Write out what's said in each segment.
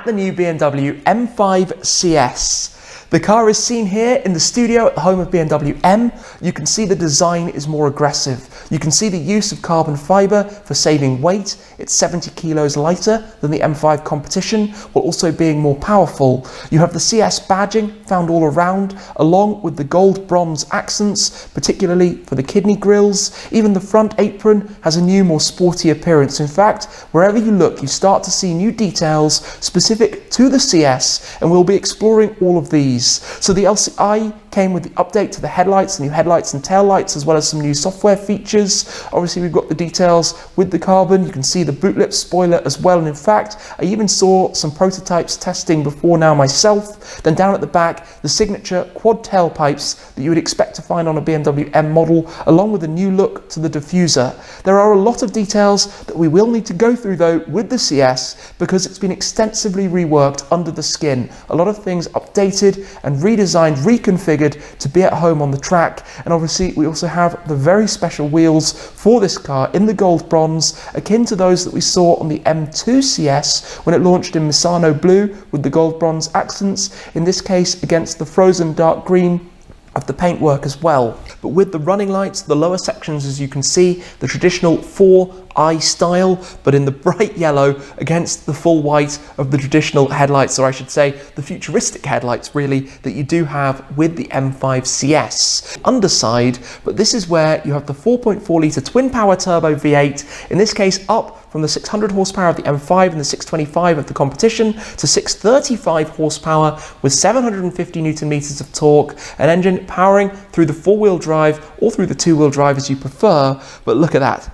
at the new BMW M5 CS. The car is seen here in the studio at the home of BMW M. You can see the design is more aggressive. You can see the use of carbon fibre for saving weight. It's 70 kilos lighter than the M5 competition, while also being more powerful. You have the CS badging found all around, along with the gold bronze accents, particularly for the kidney grills. Even the front apron has a new, more sporty appearance. In fact, wherever you look, you start to see new details specific to the CS, and we'll be exploring all of these. So the LCI came with the update to the headlights, new headlights and tail lights, as well as some new software features. Obviously, we've got the details with the carbon. You can see the boot lip spoiler as well. And in fact, I even saw some prototypes testing before now myself. Then down at the back, the signature quad tailpipes that you would expect to find on a BMW M model, along with a new look to the diffuser. There are a lot of details that we will need to go through though with the CS, because it's been extensively reworked under the skin. A lot of things updated and redesigned, reconfigured to be at home on the track. And obviously we also have the very special wheels for this car in the gold bronze, akin to those that we saw on the M2 CS when it launched in Misano blue with the gold bronze accents, in this case against the frozen dark green of the paintwork as well. But with the running lights, the lower sections, as you can see, the traditional 4-eye style, but in the bright yellow against the full white of the traditional headlights, or I should say the futuristic headlights really, that you do have with the M5 CS. Underside, but this is where you have the 4.4 litre twin power turbo V8, in this case up from the 600 horsepower of the M5 and the 625 of the competition to 635 horsepower with 750 Newton meters of torque, an engine powering through the four-wheel drive or through the two-wheel drive as you prefer. But look at that.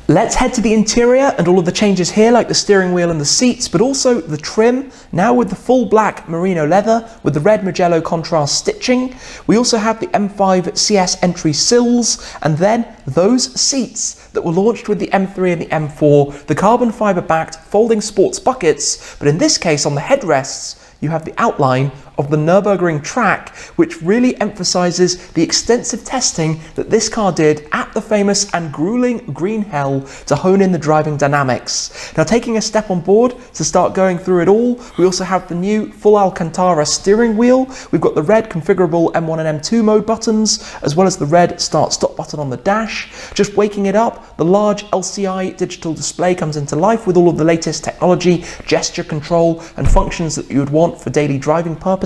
Let's head to the interior and all of the changes here, like the steering wheel and the seats, but also the trim, now with the full black merino leather with the red Mugello contrast stitching. We also have the M5 CS entry sills, and then those seats that were launched with the M3 and the M4, the carbon fibre backed folding sports buckets, but in this case on the headrests you have the outline of the Nürburgring track, which really emphasises the extensive testing that this car did at the famous and grueling Green Hell to hone in the driving dynamics. Now, taking a step on board to start going through it all, we also have the new full Alcantara steering wheel. We've got the red configurable M1 and M2 mode buttons, as well as the red start-stop button on the dash. Just waking it up, the large LCI digital display comes into life with all of the latest technology, gesture control and functions that you would want for daily driving purposes.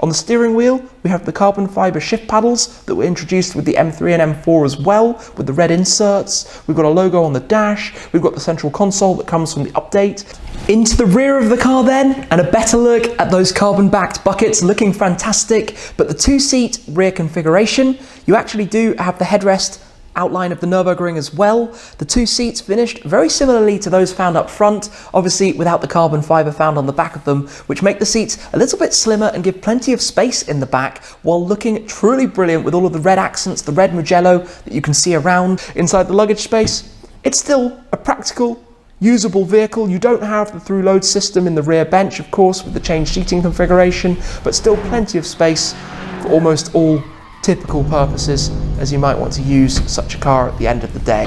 On the steering wheel, we have the carbon fibre shift paddles that were introduced with the M3 and M4 as well, with the red inserts. We've got a logo on the dash. We've got the central console that comes from the update. Into the rear of the car then, and a better look at those carbon-backed buckets, looking fantastic. But the two-seat rear configuration, you actually do have the headrest outline of the Nürburgring as well. The two seats finished very similarly to those found up front, obviously without the carbon fibre found on the back of them, which make the seats a little bit slimmer and give plenty of space in the back, while looking truly brilliant with all of the red accents, the red Mugello that you can see around. Inside the luggage space, it's still a practical, usable vehicle. You don't have the through load system in the rear bench, of course, with the changed seating configuration, but still plenty of space for almost all typical purposes as you might want to use such a car at the end of the day.